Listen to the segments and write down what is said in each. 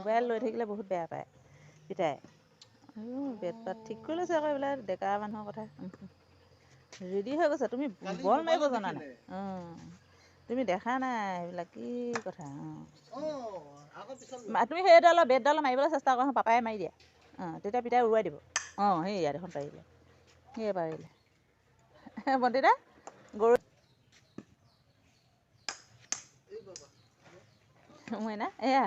Mobile লৈ থাকিলে বহুত বেয়া পায় পিতাই। বেট পাত ঠিক কৰি লৈছে আকৌ এইবিলাক ডেকা মানুহৰ কথা। ৰেডি হৈ গৈছে। তুমি বল মাৰিব জানা নাই? তুমি দেখা নাই এইবিলাক কি কথা? তুমি সেইডালৰ বেটডালৰ মাৰিবলৈ চেষ্টা কৰা, পাপাই মাৰি দিয়া। তেতিয়া পিতাই উৰুৱাই দিব। সেইয়া দেখোন পাৰিলে, সেয়ে পাৰিলে। বন্তিতা গৰু মইনা এয়া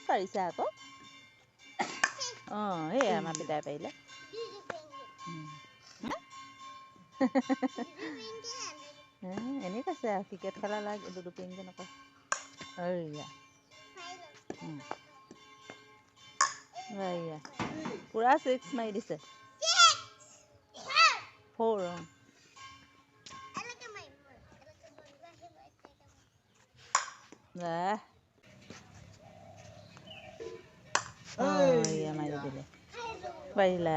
পাৰিছা আকৌ। সেয়া আমাৰ পিতাই পাৰিলে। এনেই কৈছে আৰু ক্ৰিকেট খেলা লাগ দুপিংকে নকয়। এইয়া পুৰা 6 মাৰি দিছে। 4 মাৰি দিলে। পাৰিলা।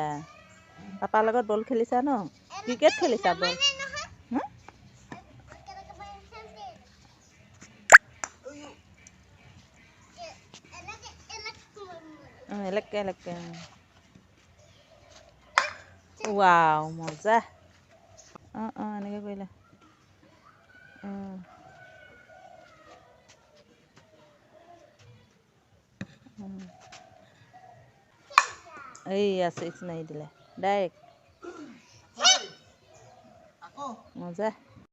পাপাৰ লগত বল খেলিছা ন? ক্ৰিকেট খেলিছা বল? এলেকে ৱাও মজা। এনেকৈ কৰিলা। এইয়া 6 মাৰি দিলে ডাইৰেক্ট। মজা।